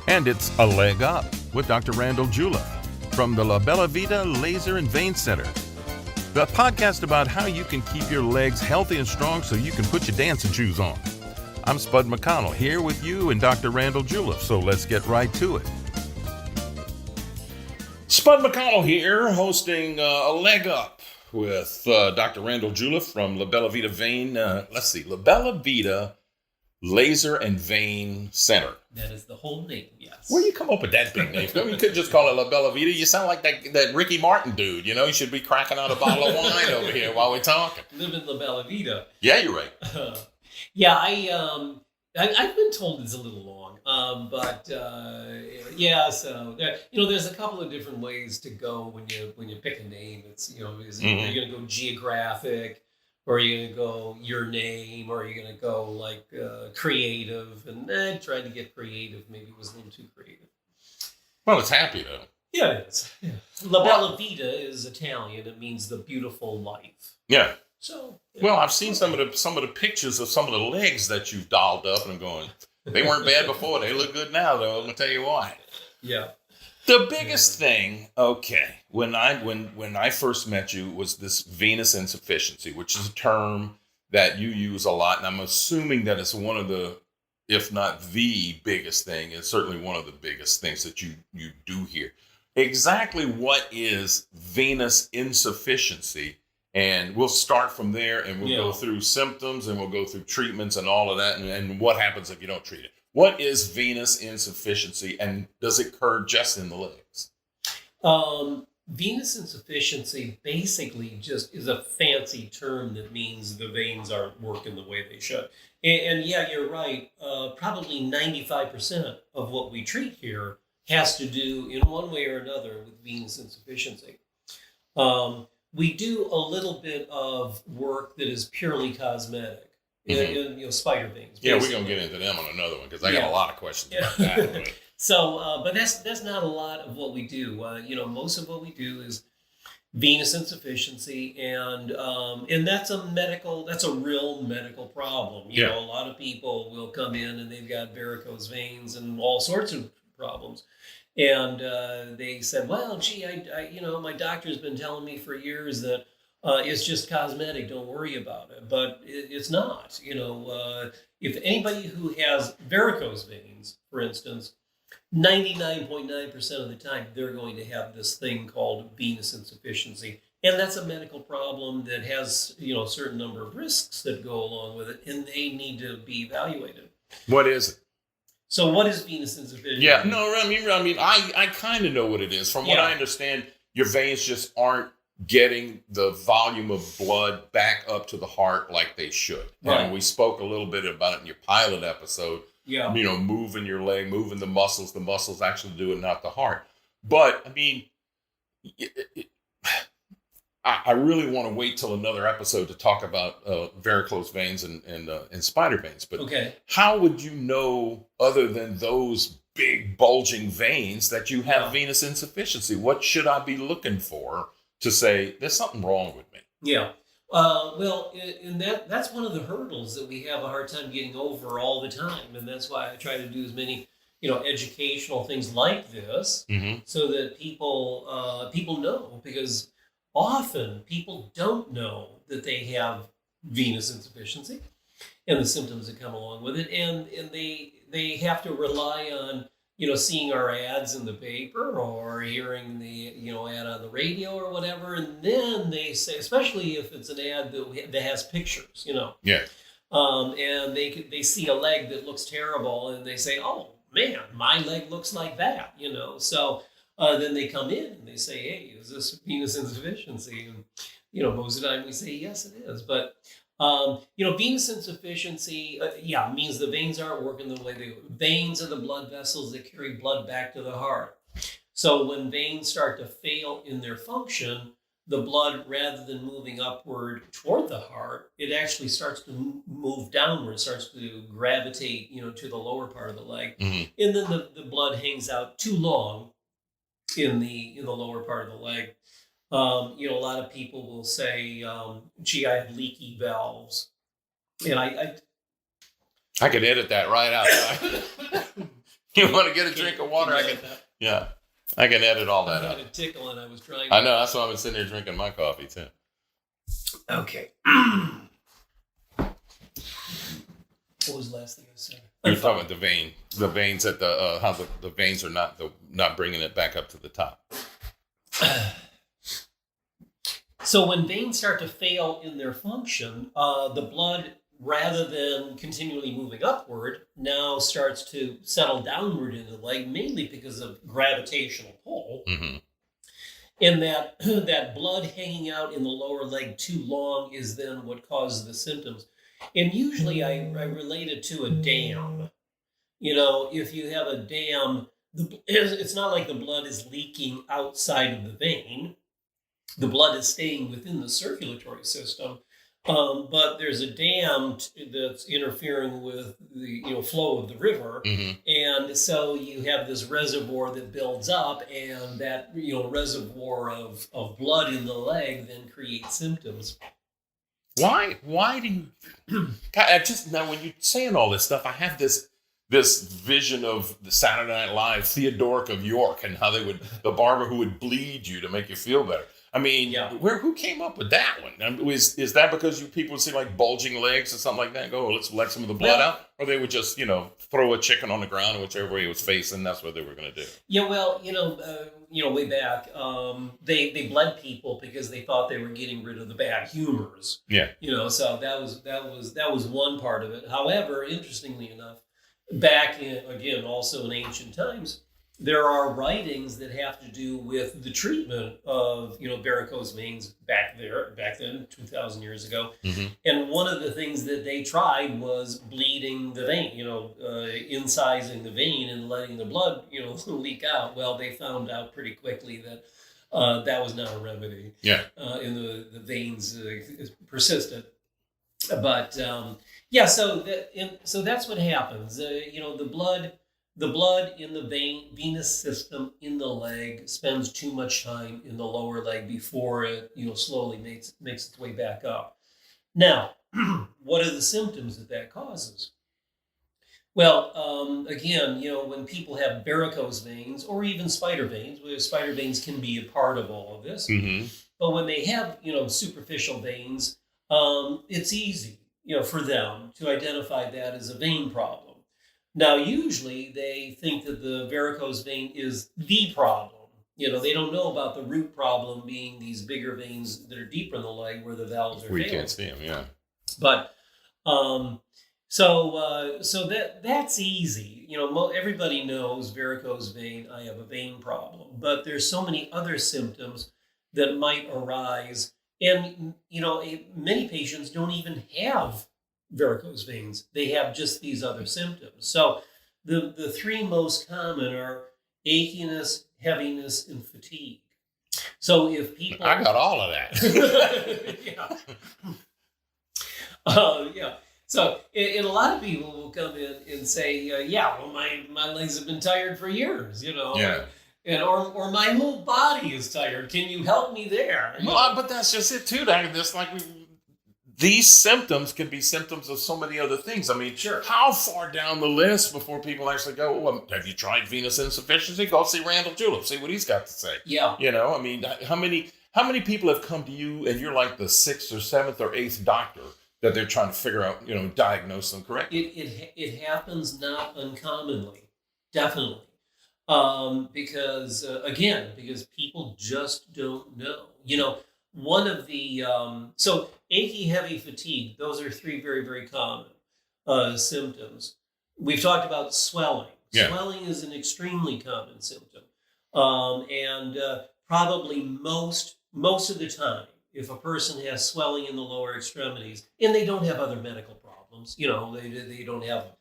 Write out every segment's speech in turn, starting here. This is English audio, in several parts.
And it's A Leg Up with Dr. Randall Juleff from the La Bella Vita Laser and Vein Center. The podcast about how you can keep your legs healthy and strong so you can put your dancing shoes on. I'm Spud McConnell here with you and Dr. Randall Juleff, so let's get right to it. Spud McConnell here, hosting A Leg Up with Dr. Randall Juleff from La Bella Vita Vein. La Bella Vita Laser and Vein Center. That is the whole name, yes. Where you come up with that big name? You could just call it La Bella Vita. You sound like that Ricky Martin dude. You know, you should be cracking out a bottle of wine over here while we're talking. Live in La Bella Vita. Yeah, you're right. I've been told it's a little long, So there's a couple of different ways to go when you pick a name. It's are you going to go geographic, or are you going to go your name, or are you going to go like creative? And I tried to get creative. Maybe it was a little too creative. Well, it's happy though. Yeah, it is. Yeah. La Bella Vita is Italian. It means the beautiful life. Yeah. So. Yeah. Well, I've seen some of the pictures of some of the legs that you've dolled up, and I'm going, they weren't bad before. They look good now, though. I'm gonna tell you why. Yeah. The biggest thing, okay, when I first met you was this venous insufficiency, which is a term that you use a lot, and I'm assuming that it's one of the, if not the biggest thing, it's certainly one of the biggest things that you do here. Exactly what is venous insufficiency? And we'll start from there, and we'll go through symptoms, and we'll go through treatments and all of that, and what happens if you don't treat it. What is venous insufficiency, and does it occur just in the legs? Venous insufficiency basically just is a fancy term that means the veins aren't working the way they should. And yeah, you're right. Probably 95% of what we treat here has to do, in one way or another, with venous insufficiency. We do a little bit of work that is purely cosmetic. In spider veins. Yeah, we're gonna get into them on another one because I got a lot of questions about that. So, but that's not a lot of what we do. Most of what we do is venous insufficiency, and that's a real medical problem. A lot of people will come in and they've got varicose veins and all sorts of problems. And they said, well, gee, my doctor's been telling me for years that it's just cosmetic. Don't worry about it. But it's not. If anybody who has varicose veins, for instance, 99.9% of the time, they're going to have this thing called venous insufficiency. And that's a medical problem that has, a certain number of risks that go along with it, and they need to be evaluated. What is it? So what is venous insufficiency? Yeah, no, I mean, I kind of know what it is. From what I understand, your veins just aren't getting the volume of blood back up to the heart like they should. Right. And we spoke a little bit about it in your pilot episode. Yeah. Moving your leg, moving the muscles actually do it, not the heart. But, I mean, I really want to wait till another episode to talk about varicose veins and spider veins. But How would you know, other than those big bulging veins, that you have venous insufficiency? What should I be looking for to say there's something wrong with me? Yeah. And that's one of the hurdles that we have a hard time getting over all the time. And that's why I try to do as many, educational things like this, so that people know, because often people don't know that they have venous insufficiency and the symptoms that come along with it. And they have to rely on, seeing our ads in the paper or hearing the, ad on the radio or whatever. And then they say, especially if it's an ad that has pictures, Yeah. And they see a leg that looks terrible and they say, oh man, my leg looks like that, So then they come in and they say, hey, is this venous insufficiency? And, most of the time we say, yes, it is. But, venous insufficiency, means the veins aren't working the way they. Veins are the blood vessels that carry blood back to the heart. So when veins start to fail in their function, the blood, rather than moving upward toward the heart, it actually starts to move downward, starts to gravitate, to the lower part of the leg. Mm-hmm. And then the blood hangs out too long in the lower part of the leg. A lot of people will say, gee, I have leaky valves. And I could edit that right out. You want to get a drink of water? I can edit all that I out. had a tickle and I was trying. I know. That's why I've been sitting there drinking my coffee too. Okay. What was the last thing I said? You were talking about the veins at how the veins are not bringing it back up to the top. So when veins start to fail in their function, the blood, rather than continually moving upward, now starts to settle downward in the leg, mainly because of gravitational pull. Mm-hmm. And that blood hanging out in the lower leg too long is then what causes the symptoms. And usually I relate it to a dam. If you have a dam, it's not like the blood is leaking outside of the vein. The blood is staying within the circulatory system, but there's a dam that's interfering with the flow of the river, and so you have this reservoir that builds up, and that reservoir of blood in the leg then creates symptoms. Why do you? God, now when you're saying all this stuff, I have this vision of the Saturday Night Live Theodoric of York and how the barber who would bleed you to make you feel better. I mean, who came up with that one? Is that because people would see like bulging legs or something like that and go, let's let some of the blood out? Or they would just, throw a chicken on the ground whichever way it was facing, that's what they were going to do. Yeah, well, way back, they bled people because they thought they were getting rid of the bad humors. Yeah. So that was one part of it. However, interestingly enough, back also in ancient times, there are writings that have to do with the treatment of varicose veins back then 2,000 years ago. Mm-hmm. And one of the things that they tried was bleeding the vein, incising the vein and letting the blood leak out. Well, they found out pretty quickly that that was not a remedy. Yeah. And the veins persisted. But so that's what happens. The blood in the venous system in the leg spends too much time in the lower leg before it slowly makes its way back up. Now, what are the symptoms that causes? Well, when people have varicose veins or even spider veins, where spider veins can be a part of all of this, but when they have superficial veins, it's easy for them to identify that as a vein problem. Now, usually they think that the varicose vein is the problem. They don't know about the root problem being these bigger veins that are deeper in the leg where the valves are failing. We can't see them, yeah. But so that's easy. Everybody knows varicose vein. I have a vein problem, but there's so many other symptoms that might arise, and many patients don't even have varicose veins. They have just these other symptoms. So the three most common are achiness, heaviness, and fatigue. So if people... I got all of that. Yeah. So and a lot of people will come in and say, my legs have been tired for years, Yeah. And or my whole body is tired. Can you help me there? Well, but that's just it too. These symptoms can be symptoms of so many other things. I mean, sure. How far down the list before people actually go, well, have you tried venous insufficiency? Go see Randall Juleff, see what he's got to say. Yeah. I mean, how many people have come to you and you're like the 6th or 7th or 8th doctor that they're trying to figure out, diagnose them correctly? It happens not uncommonly, definitely. Because people just don't know. One of the so achy, heavy, fatigue, those are three very, very common symptoms. We've talked about swelling. Yeah. Swelling is an extremely common symptom, and probably most of the time, if a person has swelling in the lower extremities and they don't have other medical problems, they don't have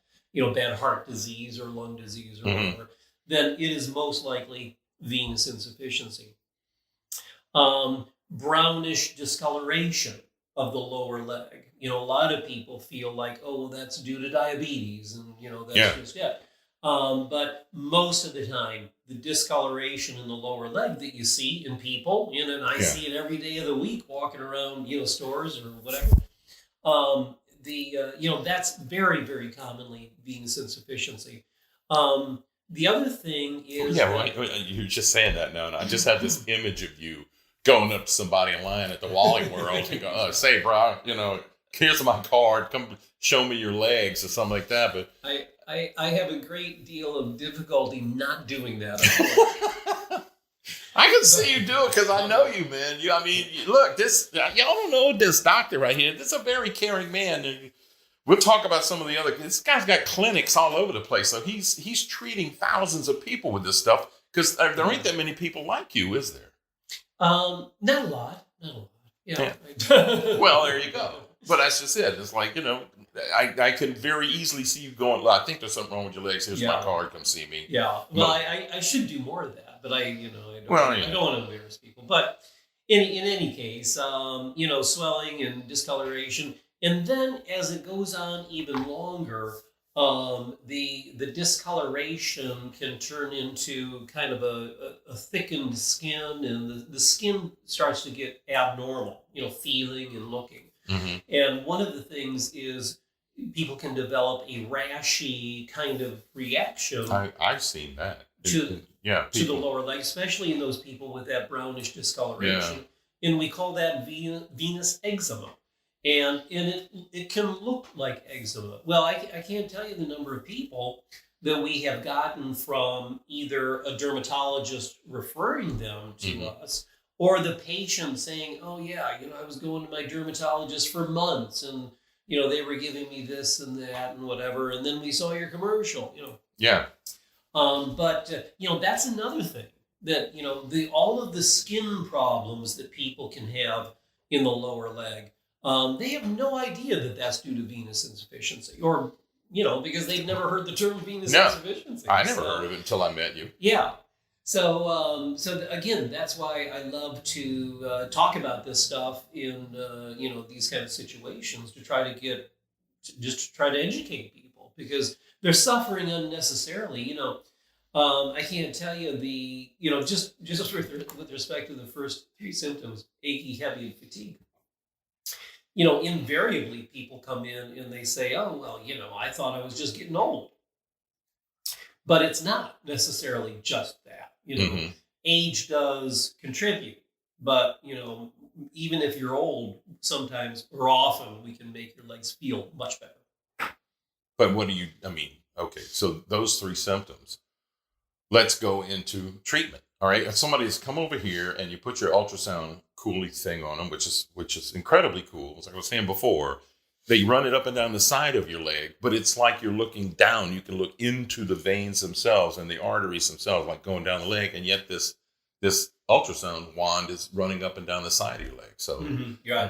bad heart disease or lung disease or whatever, then it is most likely venous insufficiency. Brownish discoloration of the lower leg. A lot of people feel like, oh, well, that's due to diabetes, and that's just it. But most of the time, the discoloration in the lower leg that you see in people, and I see it every day of the week walking around, stores or whatever. That's very, very commonly venous insufficiency. The other thing is Yeah, right. You're just saying that now, and I just have this image of you going up to somebody in line at the Wally World and go, "Say, bro, here's my card. Come show me your legs," or something like that. But I have a great deal of difficulty not doing that. I can see you do it because I know you, man. Look, y'all don't know this doctor right here. This is a very caring man. We'll talk about some of the other. This guy's got clinics all over the place, so he's treating thousands of people with this stuff because there ain't that many people like you, is there? Not a lot. Yeah. Well, there you go. But that's just it. It's like, I can very easily see you going, "Well, I think there's something wrong with your legs. Here's my card. Come see me." Yeah. Well, I should do more of that, but I don't want to embarrass people. But in any case, swelling and discoloration. And then as it goes on even longer, the discoloration can turn into kind of a thickened skin, and the skin starts to get abnormal, feeling and looking. Mm-hmm. And one of the things is people can develop a rashy kind of reaction. I've seen that. To the lower leg, especially in those people with that brownish discoloration. Yeah. And we call that venous eczema. And it can look like eczema. Well, I can't tell you the number of people that we have gotten from either a dermatologist referring them to us, or the patient saying, "Oh yeah, I was going to my dermatologist for months, and they were giving me this and that and whatever, and then we saw your commercial." Yeah. But that's another thing that all of the skin problems that people can have in the lower leg. They have no idea that that's due to venous insufficiency, or because they've never heard the term venous insufficiency. I never heard of it until I met you. Yeah. So again, that's why I love to talk about this stuff in these kind of situations, to try to educate people, because they're suffering unnecessarily. I can't tell you just with respect to the first three symptoms: achy, heavy, and fatigue. Invariably people come in and they say, "Oh, well, I thought I was just getting old." But it's not necessarily just that. Age does contribute, but even if you're old, sometimes or often we can make your legs feel much better. But okay, so those three symptoms, let's go into treatment. All right, if somebody's come over here and you put your ultrasound coolie thing on them, which is incredibly cool, as I was saying before, they run it up and down the side of your leg, but it's like you're looking down. You can look into the veins themselves and the arteries themselves, like going down the leg, and yet this ultrasound wand is running up and down the side of your leg. So y'all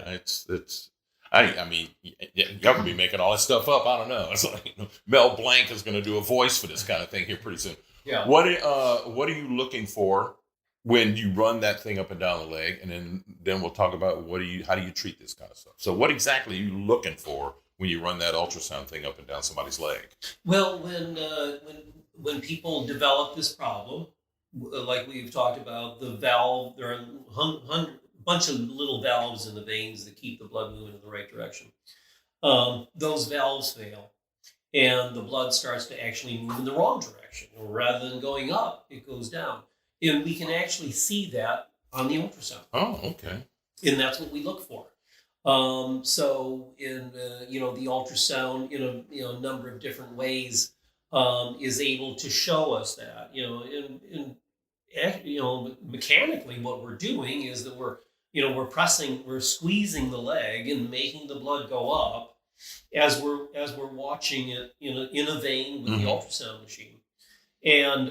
could be making all this stuff up. I don't know. It's like Mel Blanc is going to do a voice for this kind of thing here pretty soon. Yeah. What are you looking for when you run that thing up and down the leg? And then we'll talk about how do you treat this kind of stuff. So what exactly are you looking for when you run that ultrasound thing up and down somebody's leg? Well, when people develop this problem, like we've talked about, the valve, there are a bunch of little valves in the veins that keep the blood moving in the right direction. Those valves fail, and the blood starts to actually move in the wrong direction. Rather than going up, it goes down. And we can actually see that on the ultrasound. Oh, okay. And that's what we look for. So in the ultrasound, in a number of different ways, is able to show us that. Mechanically, what we're doing is that we're squeezing the leg and making the blood go up as we're watching it in a vein with the ultrasound machine. And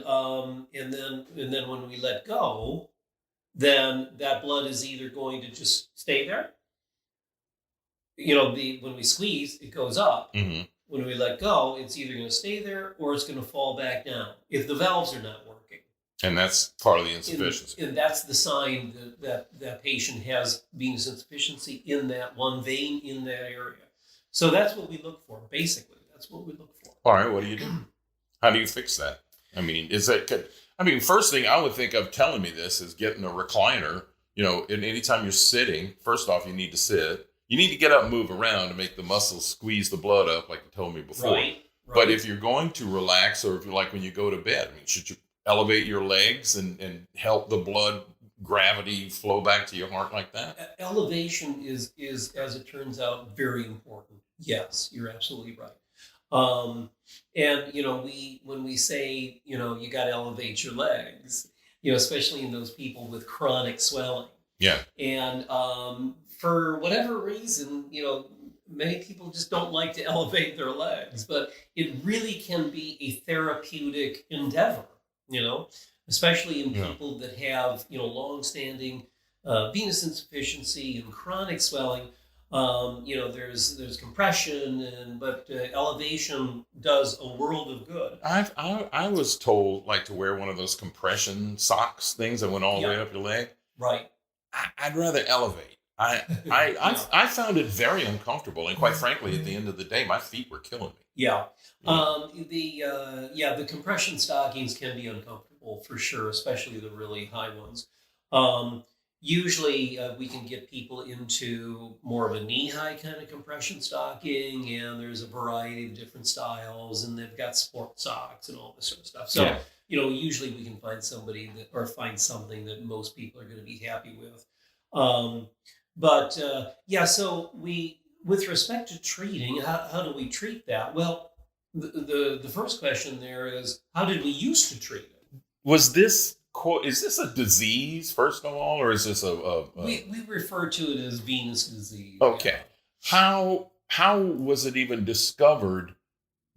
then when we let go, then that blood is either going to just stay there. When we squeeze, it goes up. Mm-hmm. When we let go, it's either going to stay there or it's going to fall back down if the valves are not working. And that's part of the insufficiency. And that's the sign that patient has venous insufficiency in that one vein in that area. So that's what we look for, basically. That's what we look for. All right, what do you do? How do you fix that? First thing I would think of telling me this is getting a recliner. And anytime you're sitting, first off, you need to sit. You need to get up and move around to make the muscles squeeze the blood up, like you told me before. Right. But if you're going to relax, or if you're like when you go to bed, I mean, should you elevate your legs and help the blood gravity flow back to your heart like that? Elevation is, as it turns out, very important. Yes, you're absolutely right. And when we say, you got to elevate your legs, especially in those people with chronic swelling. Yeah. And for whatever reason, many people just don't like to elevate their legs, but it really can be a therapeutic endeavor, especially in people that have, long-standing venous insufficiency and chronic swelling. There's compression, but elevation does a world of good. I was told to wear one of those compression socks things that went all the way up your leg. Right. I'd rather elevate. I found it very uncomfortable, and quite frankly, at the end of the day, my feet were killing me. Yeah. The compression stockings can be uncomfortable for sure, especially the really high ones. Usually, we can get people into more of a knee-high kind of compression stocking, and there's a variety of different styles, and they've got sport socks and all this sort of stuff. So, usually we can find something that most people are going to be happy with. So with respect to treating, how do we treat that? Well, the first question there is, how did we used to treat it? Is this a disease, first of all, or is this we refer to it as venous disease. Okay. Yeah. How was it even discovered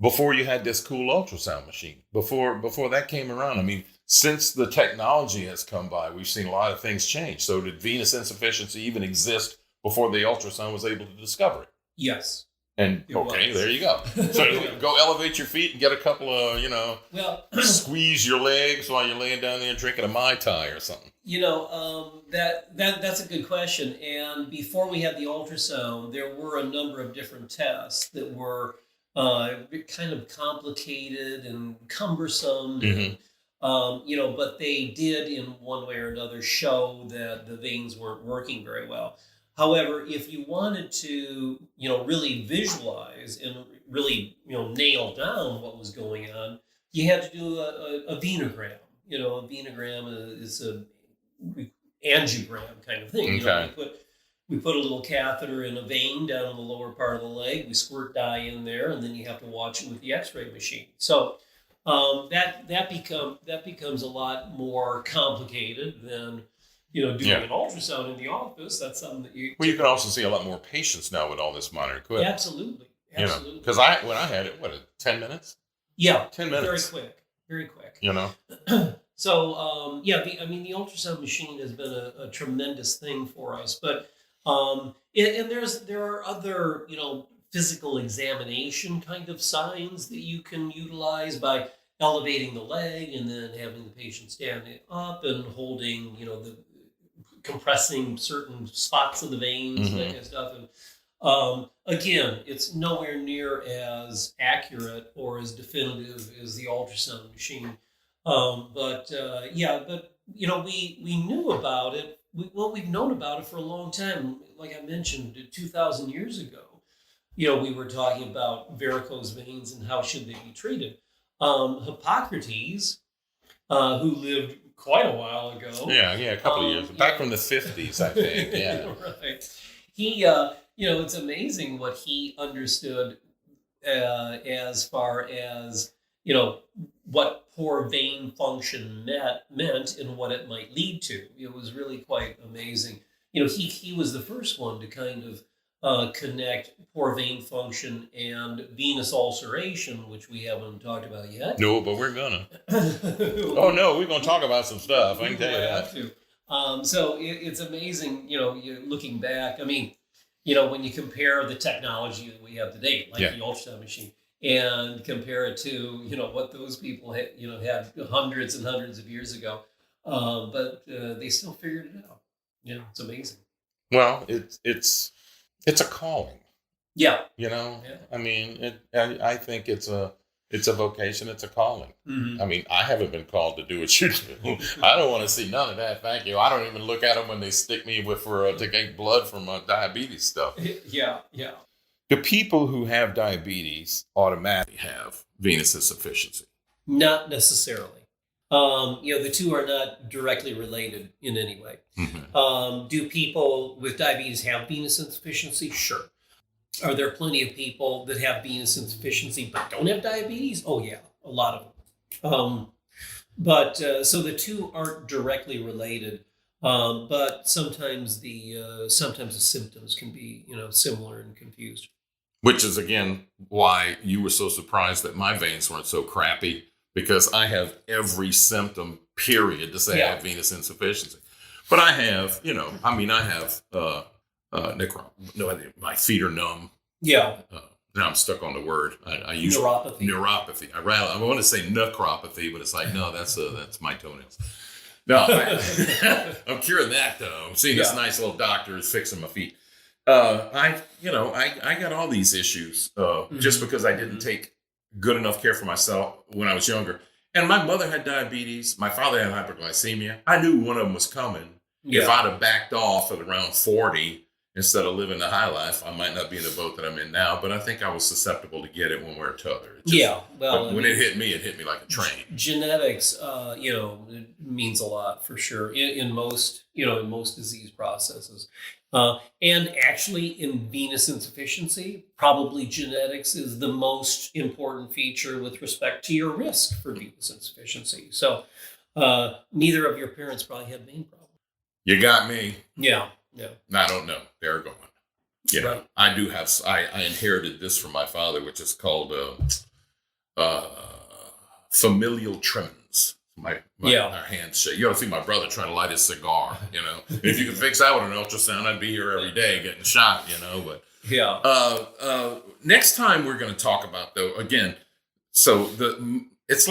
before you had this cool ultrasound machine? Before that came around? I mean, since the technology has come by, we've seen a lot of things change. So did venous insufficiency even exist before the ultrasound was able to discover it? Yes. And there you go. So go elevate your feet and get a couple of, squeeze your legs while you're laying down there drinking a Mai Tai or something. That's a good question. And before we had the ultrasound, there were a number of different tests that were kind of complicated and cumbersome. Mm-hmm. But they did in one way or another show that the veins weren't working very well. However, if you wanted to, really visualize and really, nail down what was going on, you had to do a venogram. A venogram is a angiogram kind of thing. Okay. We put a little catheter in a vein down in the lower part of the leg. We squirt dye in there, and then you have to watch it with the X-ray machine. So that becomes a lot more complicated than doing an ultrasound in the office. That's something that you. Well, you can also see a lot more patients now with all this modern equipment. Absolutely. Because when I had it, 10 minutes? Yeah, 10 minutes. Very quick. So, the ultrasound machine has been a tremendous thing for us, but and there are other physical examination kind of signs that you can utilize by elevating the leg and then having the patient stand up and holding compressing certain spots of the veins, that kind of stuff. And again, it's nowhere near as accurate or as definitive as the ultrasound machine. But we knew about it. We've known about it for a long time. Like I mentioned, 2,000 years ago, we were talking about varicose veins and how should they be treated. Hippocrates, who lived quite a while ago. Yeah, a couple of years. Back from the 50s, I think. Yeah. Right. He, it's amazing what he understood as far as, what poor vein function meant and what it might lead to. It was really quite amazing. He was the first one to kind of connect poor vein function and venous ulceration, which we haven't talked about yet. No, but we're gonna. Oh no, we're gonna talk about some stuff. I can tell you that. So it's amazing, you're looking back. I mean, when you compare the technology that we have today, like the ultrasound machine, and compare it to what those people had hundreds and hundreds of years ago, but they still figured it out. It's amazing. Well, it's a calling. Yeah. I mean, I think it's a vocation. It's a calling. Mm-hmm. I mean, I haven't been called to do what you do. I don't want to see none of that. Thank you. I don't even look at them when they stick me to get blood from diabetes stuff. Yeah. Do people who have diabetes automatically have venous insufficiency? Not necessarily. The two are not directly related in any way. Mm-hmm. Do people with diabetes have venous insufficiency? Sure. Are there plenty of people that have venous insufficiency but don't have diabetes? Oh yeah, a lot of them. So the two aren't directly related, but sometimes the symptoms can be similar and confused. Which is, again, why you were so surprised that my veins weren't so crappy, because I have every symptom, period, to say I have venous insufficiency. But I have, I have my feet are numb. Yeah. Now I'm stuck on the word. I use neuropathy. I want to say necropathy, but it's like, no, that's my toenails. No, I'm curing that though. I'm seeing this nice little doctor is fixing my feet. I got all these issues just because I didn't take good enough care for myself when I was younger. And my mother had diabetes. My father had hyperglycemia. I knew one of them was coming. Yeah. If I'd have backed off at around 40 instead of living the high life, I might not be in the boat that I'm in now. But I think I was susceptible to get it one way or t'other. When it hit me like a train. Genetics, it means a lot for sure in most disease processes. And actually, in venous insufficiency, probably genetics is the most important feature with respect to your risk for venous insufficiency. So, neither of your parents probably had vein problems. You got me. Yeah. I don't know. They're going. Yeah, right. I do have. I inherited this from my father, which is called familial tremens. My hands shake. You ought to see my brother trying to light his cigar. If you could fix that with an ultrasound, I'd be here every day getting shot. But next time we're going to talk about, though, again. So it's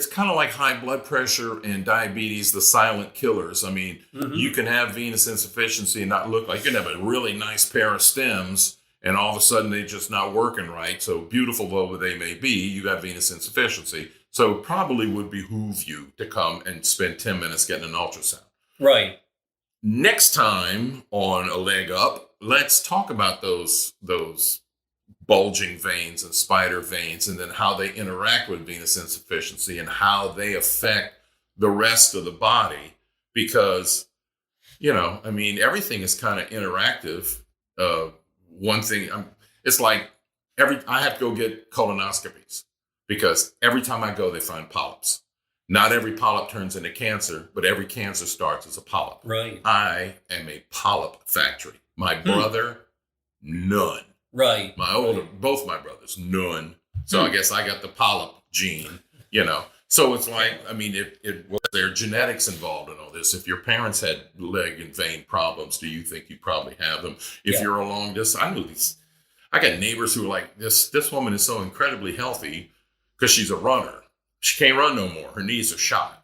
kind of like high blood pressure and diabetes, the silent killers. I mean, you can have venous insufficiency and not look like you can have a really nice pair of stems, and all of a sudden they're just not working right. So beautiful though they may be, you have venous insufficiency. So it probably would behoove you to come and spend 10 minutes getting an ultrasound. Right. Next time on A Leg Up, let's talk about those bulging veins and spider veins, and then how they interact with venous insufficiency and how they affect the rest of the body. Because, everything is kind of interactive. One thing, it's like I have to go get colonoscopies because every time I go, they find polyps. Not every polyp turns into cancer, but every cancer starts as a polyp. Right. I am a polyp factory. My brother, none. Right. Both my brothers, none. So I guess I got the polyp gene, So it's like, was there genetics involved in all this? If your parents had leg and vein problems, do you think you probably have them? If you're along this, I got neighbors who are like, this woman is so incredibly healthy because she's a runner. She can't run no more. Her knees are shot.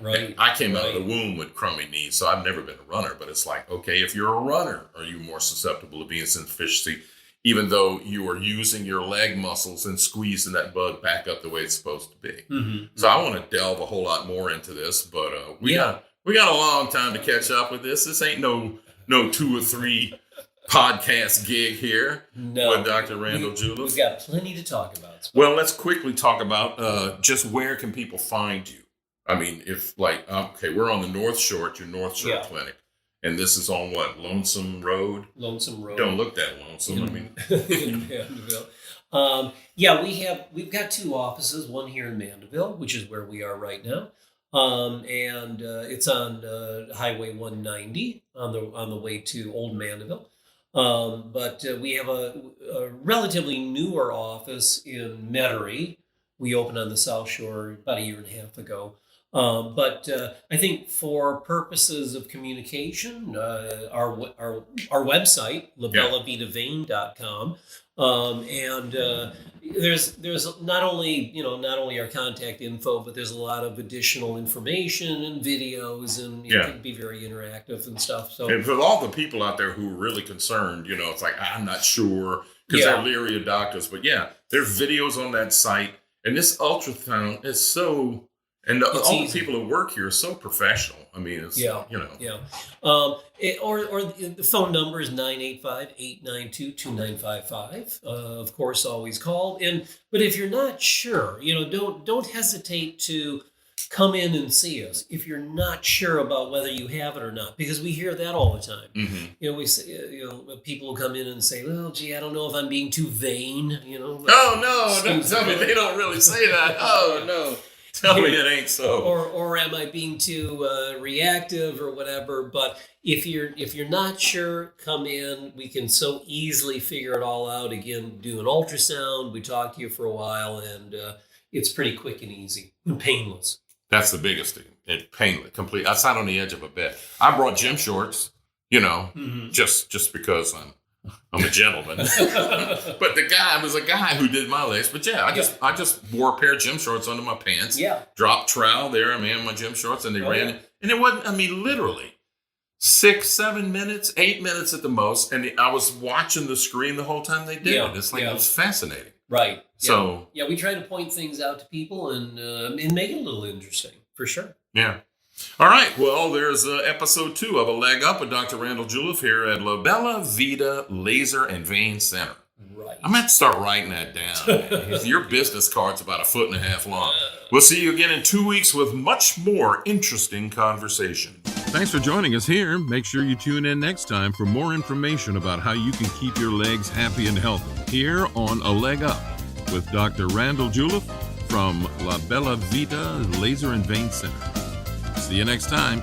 Right. I came out of the womb with crummy knees, so I've never been a runner. But it's like, okay, if you're a runner, are you more susceptible to venous insufficiency, even though you are using your leg muscles and squeezing that blood back up the way it's supposed to be? Mm-hmm. So I want to delve a whole lot more into this, but we got a long time to catch up with this. This ain't no 2 or 3 podcast gig here with Dr. Randall Juleff. We've got plenty to talk about. Well, let's quickly talk about just where can people find you? If we're on the North Shore at your North Shore clinic, and this is on what, Lonesome Road? Lonesome Road. Don't look that lonesome. In Mandeville. We've got 2 offices, one here in Mandeville, which is where we are right now. And it's on Highway 190 on the way to Old Mandeville. But we have a relatively newer office in Metairie. We opened on the South Shore about 1.5 years ago. But I think for purposes of communication, our website, labellavitavein.com, and there's not only our contact info, but there's a lot of additional information and videos, and it can be very interactive and stuff. So, and for all the people out there who are really concerned, it's like, I'm not sure because they're leery of doctors, but there's videos on that site, and this ultrasound is so And It's all the easy. people who work here are so professional. I mean, it's, Yeah. you know. Yeah. Or the phone number is 985-892-2955. Of course, always call. But if you're not sure, don't hesitate to come in and see us if you're not sure about whether you have it or not, because we hear that all the time. Mm-hmm. We say, people will come in and say, well, gee, I don't know if I'm being too vain, Oh, no, Excuse tell me me. they don't really say that. Oh, no. Tell me it ain't so. Or am I being too reactive or whatever? But if you're not sure, come in. We can so easily figure it all out. Again, do an ultrasound. We talk to you for a while, and it's pretty quick and easy and painless. That's the biggest thing. It painless, complete. I sat on the edge of a bed. I brought gym shorts, just because I'm a gentleman. But the guy was a guy who did my legs. But yeah, I just wore a pair of gym shorts under my pants. Yeah. Dropped trowel there. I mean, my gym shorts, and they ran. Yeah. And it wasn't. I mean, literally 6, 7 minutes, 8 minutes at the most. And I was watching the screen the whole time they did it. It's like it was fascinating. Right. So yeah, we try to point things out to people and make it a little interesting for sure. yeah. All right. Well, there's episode 2 of A Leg Up with Dr. Randall Juleff here at La Bella Vita Laser and Vein Center. Right. I'm going to have to start writing that down. Man. Your business card's about 1.5 feet long. We'll see you again in 2 weeks with much more interesting conversation. Thanks for joining us here. Make sure you tune in next time for more information about how you can keep your legs happy and healthy here on A Leg Up with Dr. Randall Juleff from La Bella Vita Laser and Vein Center. See you next time.